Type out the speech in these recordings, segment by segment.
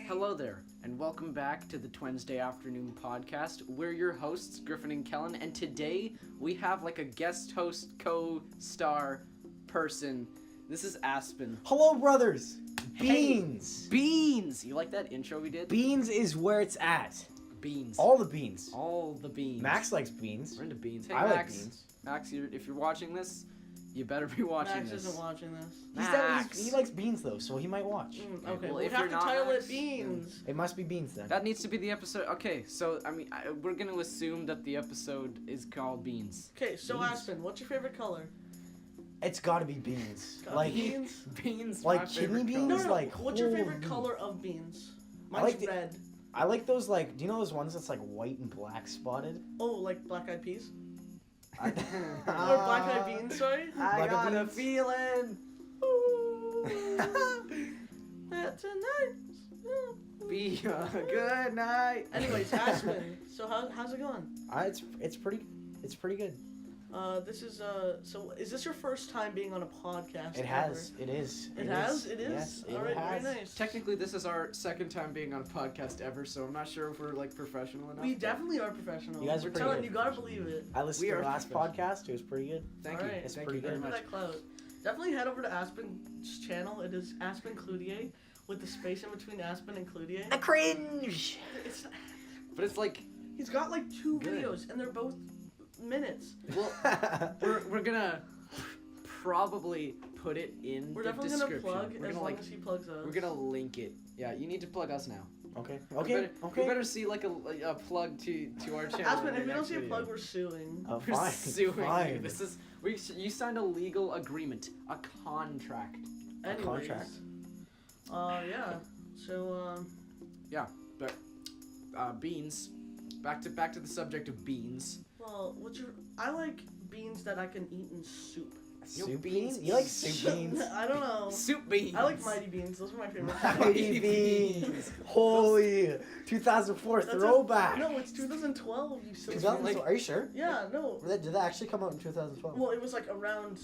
Hello there, and welcome back to the Wednesday Afternoon Podcast. We're your hosts, Griffin and Kellen, and today we have like a guest host, co-star person. This is Aspen. Hello, brothers. Hey, Beans. Beans! You like that intro we did? Beans is where it's at. Beans. All the beans. All the beans. Max likes beans. We're into beans. Hey, I like Max. beans. Max, if you're watching this, you better be watching Max this. isn't watching this. Max. He likes beans though, so he might watch. Okay, well, we if have you're to not title Max, it Beans. It must be beans then. That needs to be the episode. Okay, so, we're gonna assume that the episode is called Beans. Okay, so Beans. Aspen, what's your favorite color? It's gotta be beans. Gotta Like be beans? Beans, Like my kidney favorite beans? color. No, Like, what's your favorite holy. color of beans? I Mine's like the- red. I like those like. Do you know those ones that's like white and black spotted? Oh, like black eyed peas? I, Or black eyed beans, sorry? I Like a got a beans? feeling. That tonight. Be a good night. Anyways, Aspen, so how's it going? it's pretty good. This is, so is this your first time being on a podcast? It has. It is. It has? It is? Yes, it Alright, has. very nice. Technically, this is our second time being on a podcast ever, so I'm not sure if we're like professional enough. We definitely are professional. You guys are We're pretty telling good. you, gotta believe it. I listened We to are the last professional. podcast. It was pretty good. Thank Alright. you. It's Thank pretty you good. very For much. that clout. Definitely head over to Aspen's channel. It is Aspen Cloutier with the space in between Aspen and Cloutier. I cringe. It's, But it's like, he's got like 2 Good. videos and they're both minutes. well, we're gonna probably put it in We're the definitely description. gonna plug We're as gonna long like, as he plugs us. we're gonna link it. Yeah, you need to plug us now. Okay. We Okay. better, Okay. We better see like a plug to our channel. Aspen, in if the we don't next see a video. plug, we're suing. Oh, We're fine. suing Fine. you. This is you signed a legal agreement, a contract. Anyways. contract. Yeah. So, Beans. Back to the subject of beans. well, I like beans that I can eat in soup. Soup beans. beans? You like soup beans? I don't know. Soup beans. I like Mighty Beans. Those are my favorite. Mighty beans. Holy 2004 That's throwback. No, it's 2012. You silly. 2000, are you sure? Yeah, no. Did that actually come out in 2012? Well, it was like around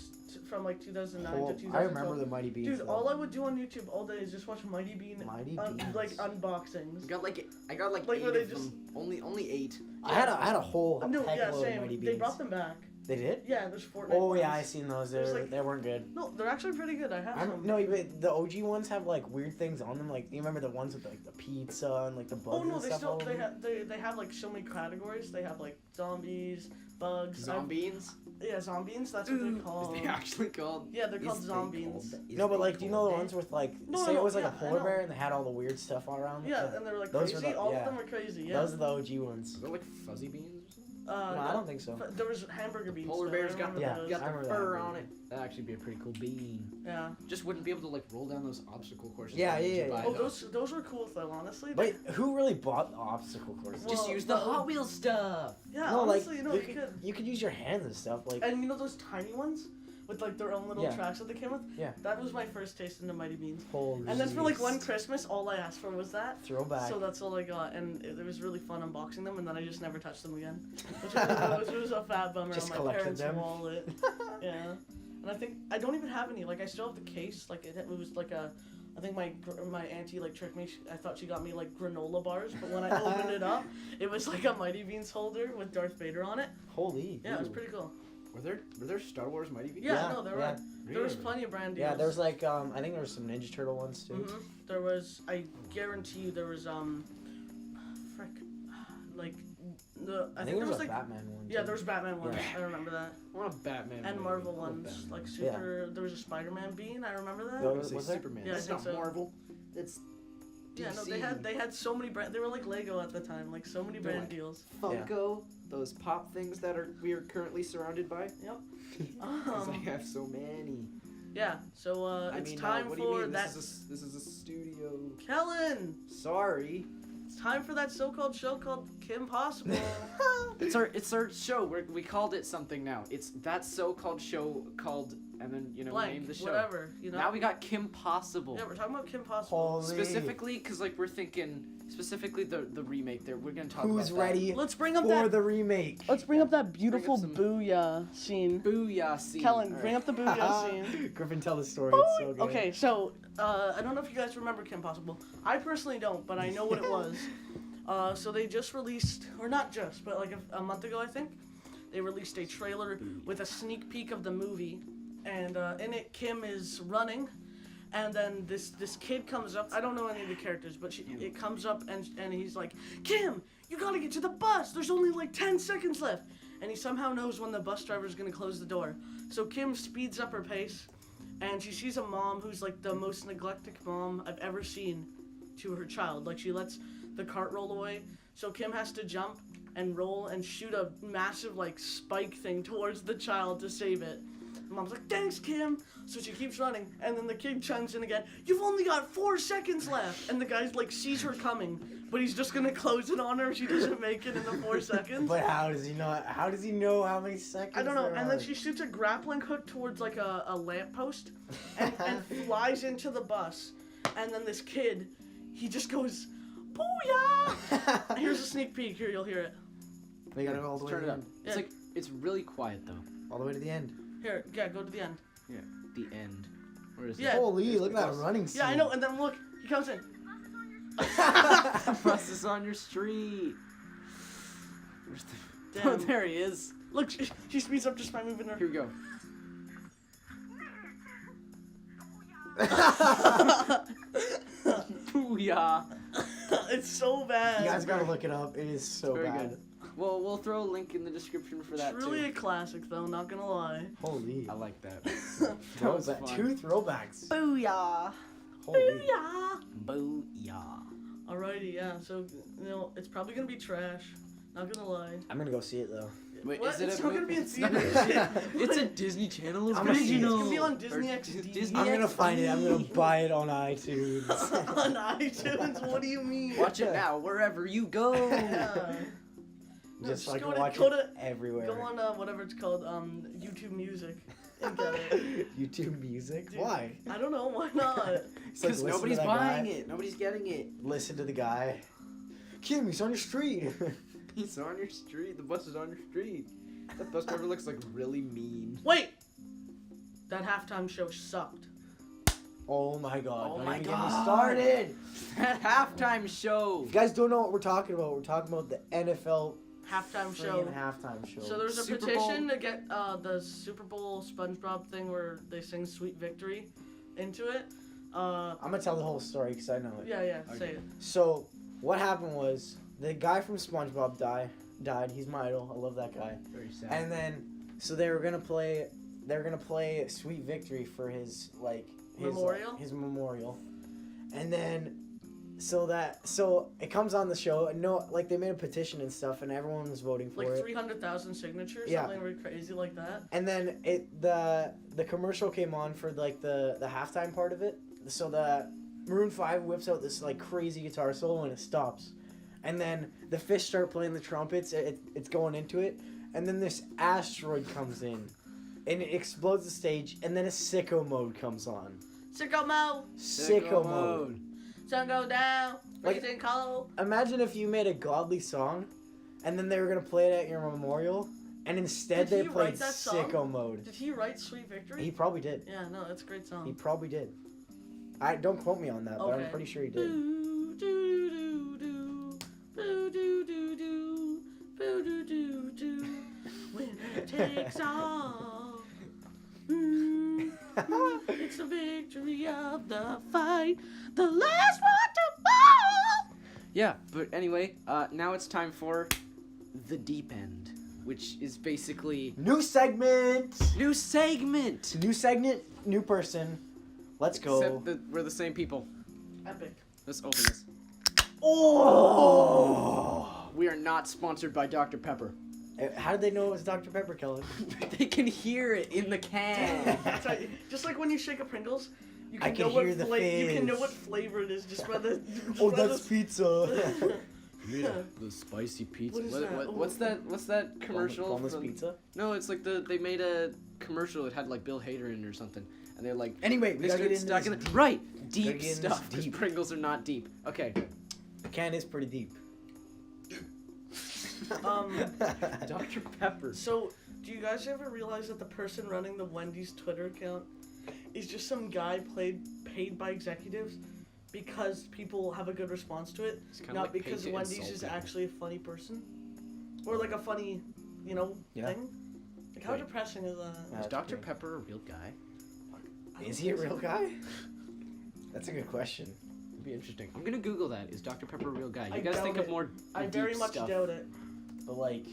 from like 2009 to 2012. I remember the Mighty Beans. Dude, all I would do on YouTube all day is just watch Mighty Bean, Mighty Beans. like unboxings. I got like Like, 8 where they of just- them. Only 8. I had a whole No, heck yeah, load of same. Mighty Beans. They brought them back. They did? Yeah, there's Fortnite. Oh ones. yeah, I seen those. There's, like- They weren't good. No, they're actually pretty good. I have some. No, but the OG ones have like weird things on them. Like you remember the ones with like the pizza and like the bugs Oh no, and they stuff. still all over them? they have like so many categories. They have like zombies, bugs. Zombies? Yeah, zombies. That's what they're called. Is they actually called? Yeah, they're called is they zombies. called- is No, but they like, do you know the called ones with like, No, say no, it was like yeah, a I polar know. bear and they had all the weird stuff all around? Yeah, and they were like Those crazy. were the- All yeah. of them were crazy. Yeah. Those are the OG ones. Are they like fuzzy beans or something? No, I don't think so. But there was hamburger beans. Polar though, bear's I got the, remember Yeah, those. got I the remember that fur bean. on it. That'd actually be a pretty cool bean. Yeah. Just wouldn't be able to like roll down those obstacle courses. Yeah, that yeah, you yeah, buy, Oh, though. those were cool though. Honestly. Wait, who really bought the obstacle courses? Well, Just use the Hot Wheels stuff. Yeah, no, honestly, like you know, you could. you could use your hands and stuff. Like And you know those tiny ones with like their own little Yeah. tracks that they came with. Yeah. That was my first taste into Mighty Beans. holy. And then for like one jeez. Christmas, all I asked for was that. Throwback. So that's all I got, and it was really fun unboxing them, and then I just never touched them again, which was a fat bummer Just on my collected parents' them. wallet. Yeah, and I think I don't even have any. Like I still have the case. Like it was like a. I think my auntie like tricked me. I thought she got me like granola bars, but when I opened it up, it was like a Mighty Beans holder with Darth Vader on it. Holy. Yeah, it was ooh. pretty cool. Were there Star Wars Mighty Beans? Yeah, no, there yeah. were. There was Really? plenty of brand deals. Yeah, there was like I think there was some Ninja Turtle ones too. Mhm. There was. I guarantee you, there was frick, like I think there was a like. Batman one. Yeah, too. there was Batman ones. Yeah. I remember that. I want a Batman. And movie. Marvel I want a ones, Batman. like super. There was a Spider-Man bean. I remember that. Yeah. I was gonna Was say there? Superman. Yeah, I That's think not so. Marvel. It's DC. Yeah, no, they had so many brand. They were like Lego at the time, like so many They're brand like- deals. Funko. Those pop things that we are currently surrounded by. Yep. 'Cause I have so many. Yeah. So I it's mean, time what do you for mean? that. This is a studio. Kellen, Sorry. it's time for that so-called show called Kim Possible. It's our show. We called it something now. It's that so-called show called and then we blank, named the show. whatever, Now we got Kim Possible. Yeah, we're talking about Kim Possible. Holy. Specifically, because like we're thinking specifically the remake. There, we're gonna talk Who's about that. ready Let's bring up for that. the remake? Let's bring up that beautiful some- booyah scene. Booyah scene. Kellen, All bring right. up the booyah scene. Griffin, tell the story. It's so good. Okay, so I don't know if you guys remember Kim Possible. I personally don't, but I know what it was. So they just released, or not just, but like a month ago, I think, they released a trailer with a sneak peek of the movie, and in it, Kim is running, and then this kid comes up. I don't know any of the characters, but it comes up, and he's like, Kim, you gotta get to the bus. There's only like 10 seconds left, and he somehow knows when the bus driver is gonna close the door. So Kim speeds up her pace, and she sees a mom who's like the most neglected mom I've ever seen to her child. Like, she lets the cart roll away, so Kim has to jump and roll and shoot a massive like spike thing towards the child to save it. Mom's like, thanks, Kim. So she keeps running, and then the kid chimes in again. You've only got 4 seconds left, and the guy like sees her coming, but he's just gonna close it on her if she doesn't make it in the 4 seconds. But how does he not? How does he know how many seconds? I don't know. there And then are? she shoots a grappling hook towards like a lamppost and flies into the bus. And then this kid, he just goes, booyah! Here's a sneak peek. Here, you'll hear it. We gotta go all the way Turn to it the up. end. It's Yeah. like it's really quiet though. All the way to the end. Here, yeah, go to the end. Yeah, the end. Where is Yeah. Holy, There's look the at that bus. running scene. Yeah, I know. And then look, he comes in. The bus is on your street. Where's the... Oh, Damn. there he is. Look, she speeds up just by moving her. Here we go. Booyah. It's so bad. You guys gotta look it up. It is so Very bad. good. Well, we'll throw a link in the description for that It's really too. a classic, though. Not gonna lie. Holy. I like that. That was Throwback. fun. 2 throwbacks. Booyah! Holy. Booyah! Booyah. Alrighty, yeah. So it's probably gonna be trash. Not gonna lie. I'm gonna go see it though. Wait, What? is it It's a not gonna movie? be in It's not- theaters. It's a Disney Channel I'm gonna see it. original. It's gonna be on Or Disney XD. Disney I'm gonna XD. find it. I'm gonna buy it on iTunes. On iTunes? What do you mean? Watch it now, wherever you go. Yeah. No, Just like go to- watch go it to- everywhere. Go on whatever it's called, YouTube Music, and get it. YouTube Music? Dude. Way? I don't know, why not? It's like, Because listen to nobody's that buying guy, it. Nobody's getting it. Listen to the guy. Kim, he's on your street. He's on your street. The bus is on your street. That bus driver looks like really mean. Wait! That halftime show sucked. Oh my god. Oh don't my even get me God. started. That halftime show. You guys don't know what we're talking about. We're talking about the NFL Halftime freaking show. halftime show. So there's a Super petition to get the Super Bowl SpongeBob thing where they sing Sweet Victory into it. I'm gonna tell the whole story because I know it. Yeah, say Okay. it. So what happened was the guy from SpongeBob died. He's my idol. I love that guy. Very sad. And then so they were gonna play Sweet Victory for his Memorial? his memorial. And then so it comes on the show and they made a petition and stuff and everyone was voting for Like it. 300,000 signatures, Yeah. something really crazy like that. And then the commercial came on for like the halftime part of it. So the Maroon 5 whips out this like crazy guitar solo and it stops. And then the fish start playing the trumpets. It's going into it. And then this asteroid comes in. And it explodes the stage. And then a sicko mode comes on. Sicko mode, Sicko mode. sun go down, Like- freezing cold. Imagine if you made a godly song. And then they were going to play it at your memorial. And instead Did they he played write that song? sicko mode. Did he write Sweet Victory? He probably did. Yeah, no, that's a great song. He probably did. I don't quote me on that, but I'm Okay. pretty sure he did. Boo, doo, doo, doo, boo, doo, doo, doo, boo, doo, doo, doo. Winner takes all. It's the victory of the fight, the last one to fall. Yeah, but anyway, now it's time for the deep end, which is basically New segment! new segment. New segment, new person. Let's go. Except that we're the same people. Epic. Let's open this. Oh! We are not sponsored by Dr. Pepper. How did they know it was Dr. Pepper, Kellen? They can hear it in the can. That's right. Just like when you shake a Pringles, you I can can know what hear the you can know fizz. what flavor it is just by the. just Oh, by that's pizza. The spicy pizza. What is that? What's that commercial? Boneless from- pizza. No, it's like they made a commercial. It had like Bill Hader in it or something, and they're like. Anyway, They we gotta started get into stacking this it. Right, Gotta deep get into stuff. this 'Cause deep. Pringles are not deep. Okay. The can is pretty deep. Dr. Pepper. So, do you guys ever realize that the person running the Wendy's Twitter account is just some guy paid by executives because people have a good response to it, It's kinda not like paid because to Wendy's insult is people. actually a funny person, or like a funny, Yeah. thing? Like how Wait. depressing is that? Is That's Dr. pretty- Pepper a real guy? I Is don't he a think real so. guy? That's a good question. It'd be interesting. I'm gonna Google that. Is Dr. Pepper a real guy? You I guys think doubt of it. more I deep very much stuff. doubt it. But like,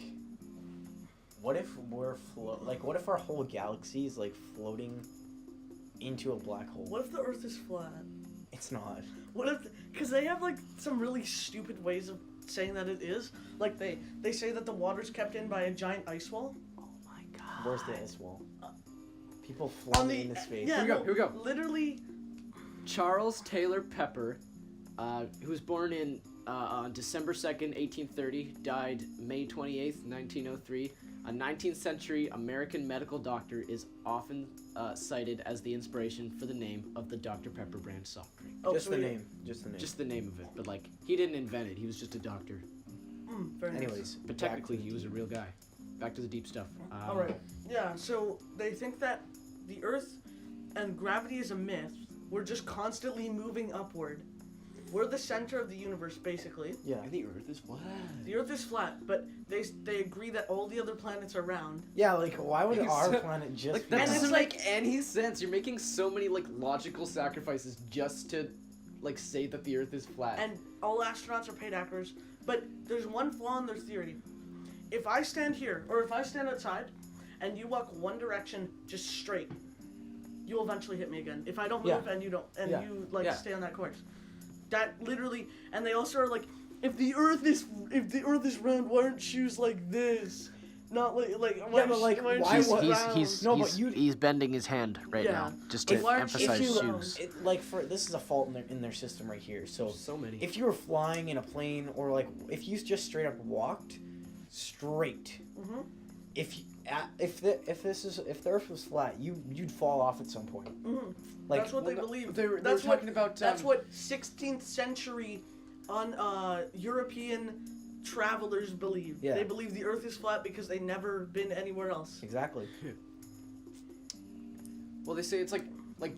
what if what if our whole galaxy is like floating into a black hole? What if the Earth is flat? It's not. What if? Because they have like some really stupid ways of saying that it is. Like they say that the water's kept in by a giant ice wall. Oh my god. Where's the ice wall? People On flying the into space. yeah, Here we go, no, here we go. Literally, Charles Taylor Pepper, who was born in on December 2nd, 1830, died May 28th, 1903. A 19th century American medical doctor is often cited as the inspiration for the name of the Dr. Pepper brand soft drink. oh, Just so the he- name. Just the name. Just the name of it, but like he didn't invent it. He was just a doctor. Very nice. Anyways, But back to technically, the he was a real guy. Back to the deep stuff. All right. Yeah. So they think that the Earth and gravity is a myth. We're just constantly moving upward. We're the center of the universe, basically. Yeah. The Earth is flat. The Earth is flat, but they agree that all the other planets are round. Yeah, like why would It's our so- planet just Like be that And it's doesn't round? make any sense. You're making so many like logical sacrifices just to like say that the Earth is flat. And all astronauts are paid actors. But there's one flaw in their theory. If I stand here, or if I stand outside, and you walk one direction just straight, you'll eventually hit me again. If I don't move Yeah. and you don't, and Yeah. you like Yeah. stay on that course, that literally. And they also are like, if the Earth is round, why aren't shoes like this? Not like why Yeah, but, like, aren't why shoes would- round? No, but you- he's bending his hand right Yeah. now just If- to why- emphasize if you- shoes. Like for this is a fault in their system right here. So So many. if you were flying in a plane or like if you just straight up walked straight, Mhm. if the Earth was flat, you'd fall off at some point. Mhm. Like That's what they Well, no, believe. they were That's what- talking about. That's what 16th century European travelers believe. Yeah. They believe the Earth is flat because they never been anywhere else. exactly. Well, they say it's like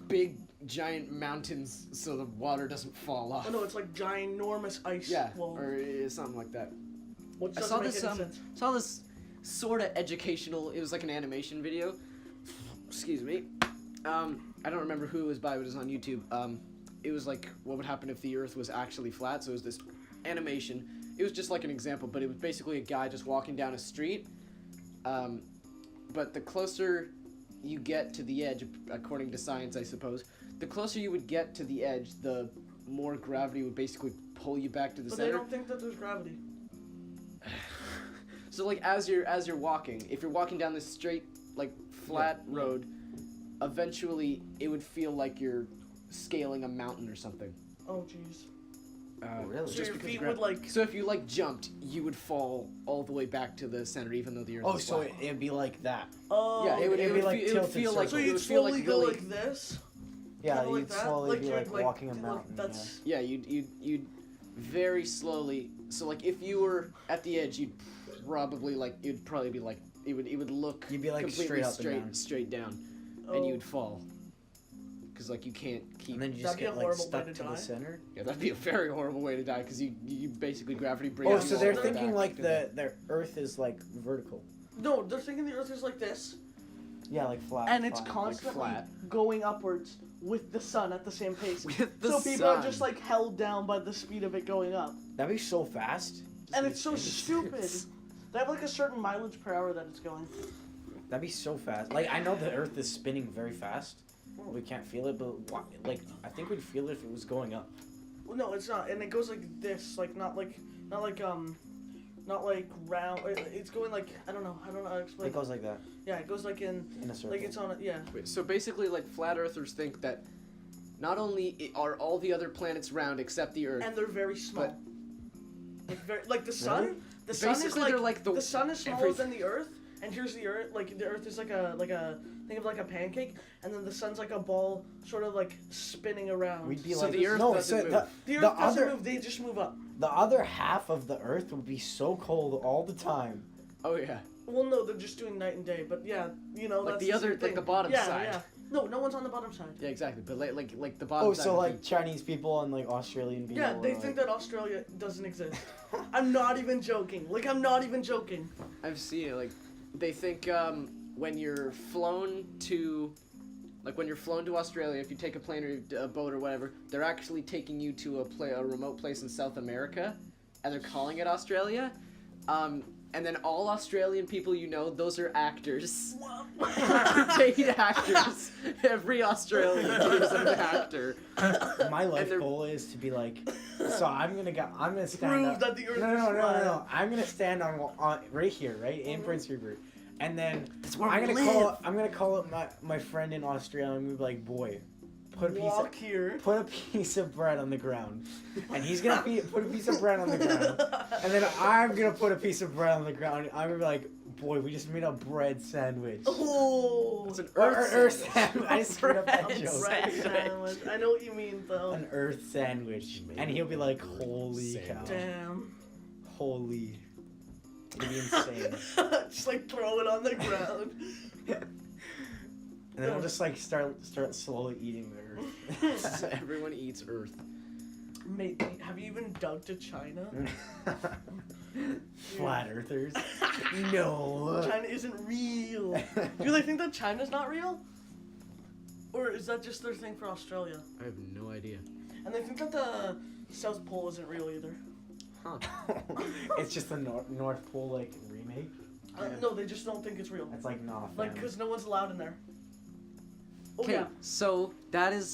big giant mountains, so the water doesn't fall off. Oh no, it's like ginormous ice Yeah, wall. or something like that. Which I doesn't saw make this any sense. saw this sort of educational. It was like an animation video. Excuse me. I don't remember who it was by, but it was on YouTube. It was like what would happen if the Earth was actually flat. So it was this animation. It was just like an example, but it was basically a guy just walking down a street. But the closer you get to the edge, according to science, I suppose, the closer you would get to the edge, the more gravity would basically pull you back to the But they center. don't think that there's gravity. So like as you're walking, if you're walking down this straight like flat Yeah. road, eventually it would feel like you're scaling a mountain or something. Oh jeez. Really? So Just your because feet gra- would like. So if you like jumped, you would fall all the way back to the center, even though the Earth. Oh, is so flat. it'd be like that. Oh. Yeah, it would. it'd It be would, like it would tilted feel like. So it you'd would feel slowly like go really. like this. Yeah, Kinda like you'd that? slowly be you're, like walking a mountain. That's. Yeah, you'd very slowly. So like if you were at the edge, you'd probably like it'd probably be like it would look. You'd be, like, completely straight up and straight down, Oh. and you'd fall. Because like you can't keep. And then you just That'd be a get like horrible way stuck to to die. the center. Yeah, that'd be a very horrible way to die because you basically gravity brings. Oh, Yeah, so well, they're they're thinking back like to the Earth is like vertical. No, they're thinking the Earth is like this, Yeah, like flat. and it's flat. constantly flat. going upwards with the sun at the same pace. With the So people are sun. just like held down by the speed of it going up. That'd be so fast. And it's so stupid. They have like a certain mileage per hour that it's going. That'd be so fast. Like I know the Earth is spinning very fast. We can't feel it, but like I think we'd feel it if it was going up. Well, no, it's not, and it goes like this, like not like round. It's going like I don't know how to explain. It goes like that Yeah, it goes like in in a circle. like it's on a yeah. Wait, so basically, like flat earthers think that not only are all the other planets round except the Earth, And they're very small. Like the sun. Really? The sun is Basically, like they're like the sun is smaller everything- than the Earth, and here's the Earth. Like the Earth is like a think of like a pancake, and then the sun's like a ball, sort of like spinning around. We'd be So like the Earth no, doesn't so move. The Earth the doesn't other move; they just move up. the other half of the Earth would be so cold all the time. Oh yeah. Well, no, they're just doing night and day. But yeah, Like that's the other, same like thing. the bottom yeah, side. Yeah. No, no one's on the bottom side. Yeah, exactly. But like the bottom Oh, side. so would like be- Chinese people and like Australian people. Yeah, they are, think like... that Australia doesn't exist. I'm not even joking. Like, I'm not even joking. I've seen it. Like, they think when you're flown to, like when you're flown to Australia, if you take a plane or a boat or whatever, they're actually taking you to a remote place in South America, and they're calling it Australia. And then all Australian people you know, those are actors. Paid actors. Every Australian is an actor. My life And they're- goal is to be like, so I'm gonna stand Prove up. that the Earth No, is flat. no. I'm gonna stand on right here, right in Prince Rupert, and then That's where I'm we gonna live. I'm gonna call up my friend in Australia and be like, boy, put Walk here. a piece of bread on the ground, and he's gonna put a piece of bread on the ground, and then I'm gonna put a piece of bread on the ground. And I'm gonna be like, boy, we just made a bread sandwich. Oh. It's an Or earth sandwich. I screwed up that Bread joke. Bread sandwich. sandwich. I know what you mean, though. An earth sandwich, and he'll be like, holy cow, Damn. holy, it'd be insane. Just like throw it on the ground. And then we'll just like start slowly eating the earth. Everyone eats Earth. Mate, have you even dug to China? Flat earthers. No. China isn't real. Do they think that China's not real? Or is that just their thing for Australia? I have no idea. And they think that the South Pole isn't real either. Huh. It's just the North Pole like remake. No, they just don't think it's real. It's like nah. Like, fam. because no one's allowed in there. Oh, Okay, yeah. so that is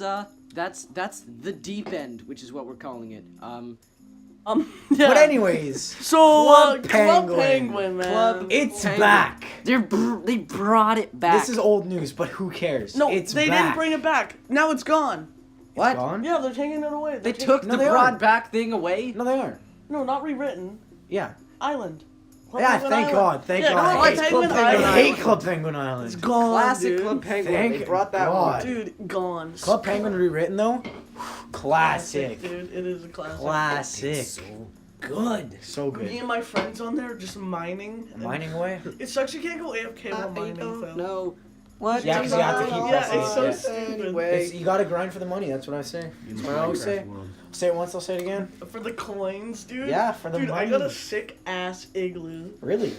that's the deep end, which is what we're calling it. Yeah. But anyways, So, Club Club Penguin. Penguin, man. Club- it's Penguin. back. They brought it back. This is old news, but who cares? No, it's they back. didn't bring it back. Now it's gone. what? Gone? Yeah, they're taking it away. They They're took No, the they brought aren't. back thing away. No, they aren't. No, not rewritten. Yeah. Island. Club Yeah, Penguin thank Island. God. Thank Yeah, God. Club I hate Penguin Club Penguin. Island. I hate Club Penguin Island. It's gone, Classic dude. Club Penguin. Thank They brought that God. one. Dude, gone. Club Penguin rewritten though. Classic. Dude. It is a classic. Classic. So Good. So Me good. and my friends on there just mining. Mining away. It sucks you can't go AFK while mining, though. No. What? Yeah, 'cause you have to keep Yeah, pressing it's so it. stupid. Anyway. You gotta grind for the money. That's what I say. That's what I always say. Say it once, I'll say it again. For the coins, dude. Yeah, for the Dude, money. I got a sick ass igloo. Really,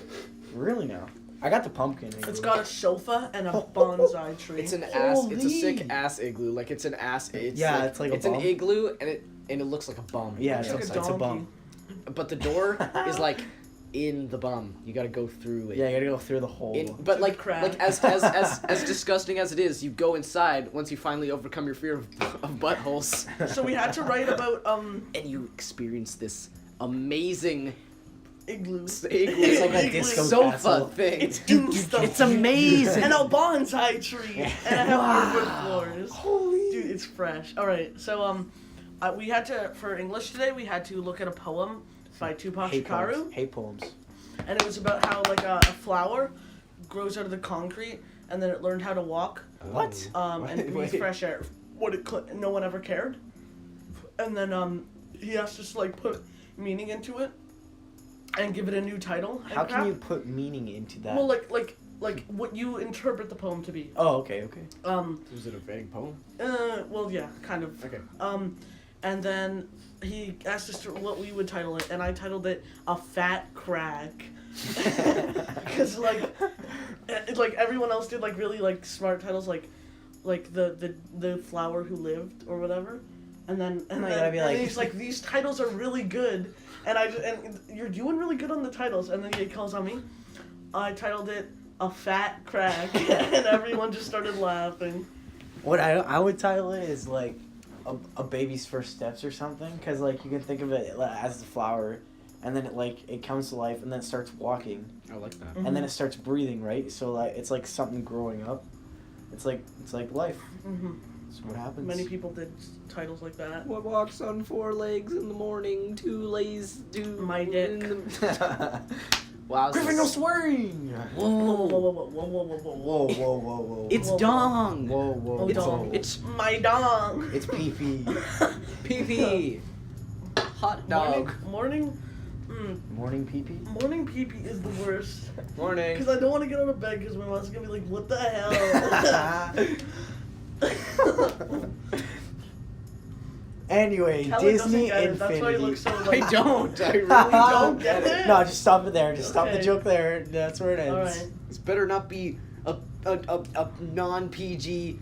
really now. I got the pumpkin. It's got a sofa and a bonsai tree. It's an ass. It's a sick Holy. ass igloo. Like it's an ass. It's Yeah, like, it's like a it's an bum. igloo and it looks like a bum. Yeah, It's it's, like a it's a bum. donkey. But the door is like in the bum. You gotta go through it. Yeah, you gotta go through the hole. But To the like crab. as disgusting as it is, you go inside once you finally overcome your fear of buttholes, So we had to write about and you experience this amazing igloos. It's like a Igloo. disco sofa castle. thing. It's insta. It's amazing. And a bonsai tree. And I have hardwood Wow. floors. Holy. Dude, it's fresh. All right, so we had to for English today. We had to look at a poem by Tupac Hate Shakur, poems. Hate poems. and it was about how like a flower grows out of the concrete, and then it learned how to walk, What? and breathe Wait. fresh air. No one ever cared. And then he asked us to like put meaning into it, and give it a new title. and How can crap. you put meaning into that? Well, like what you interpret the poem to be. Oh, okay, okay. Was it a vague poem? Well, yeah, kind of. Okay. And then he asked us to what we would title it, and I titled it "A Fat Crag," because like everyone else did like really like smart titles like the flower who lived or whatever, and then you gotta be like- he's like these titles are really good, and and you're doing really good on the titles, and then he calls on me. I titled it "A Fat Crag," and everyone just started laughing. What I would title it is like a baby's first steps or something, because like you can think of it as the flower, and then it comes to life, and then it starts walking, I like that. and then it starts breathing, right? So like it's like something growing up. It's like life. Mm-hmm. That's what happens. Many people did titles like that. What walks on 4 legs in the morning? 2 lays do My dick. Wow. Griffin, no swearing! Whoa, whoa, whoa, whoa, whoa, whoa, whoa, Whoa, whoa, whoa, whoa. It's Whoa. dong. Whoa, whoa, Oh, whoa. dong. It's my dong. It's pee-pee. pee. Hot dog. Morning Morning pee-pee? morning pee-pee is the worst. Morning. Because I don't want to get out of bed because my mom's gonna be like, what the hell? Anyway, Kelly doesn't Disney get it. That's why he Infinity. looks so I like. don't. I really don't get it. No, just stop it there. Just stop the Okay. joke there. That's where it ends. Alright. This better not be a non-PG.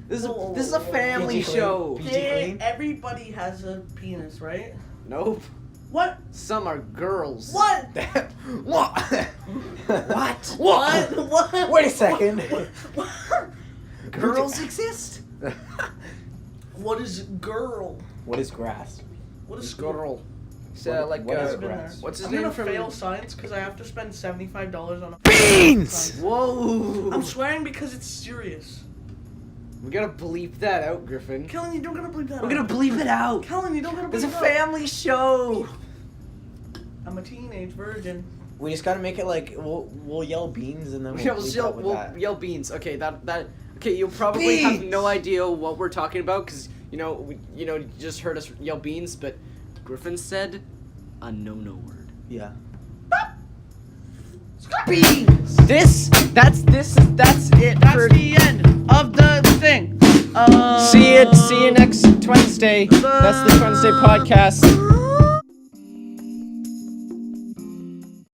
This is Whoa, this is a whoa, whoa. family PG show. PG Hey, clean? everybody has a penis, right? Nope. What? Some are girls. What? What? What? What? What? Wait a second. What? Girls exist? What is girl? What is grass? What is Girl. So What- like what is I've been there. grass? what's his I'm name gonna from fail science because I have to spend $75 on a Beans! science. Whoa. I'm swearing because it's serious. We gotta bleep that out, Griffin. Kellen, you don't gotta bleep that We're out. gonna bleep it out. Kellen, you don't gotta bleep It's a it out. family show. I'm a teenage virgin. We just gotta make it like we'll yell beans and then we'll We'll bleep yell, out with we'll that. yell beans. Okay, that okay. You'll probably have Beans! no idea what we're talking about because you just heard us yell beans, but Griffin said a no word. Yeah. Beans. That's it. That's for the end of the thing. See you next Wednesday. That's the Wednesday podcast.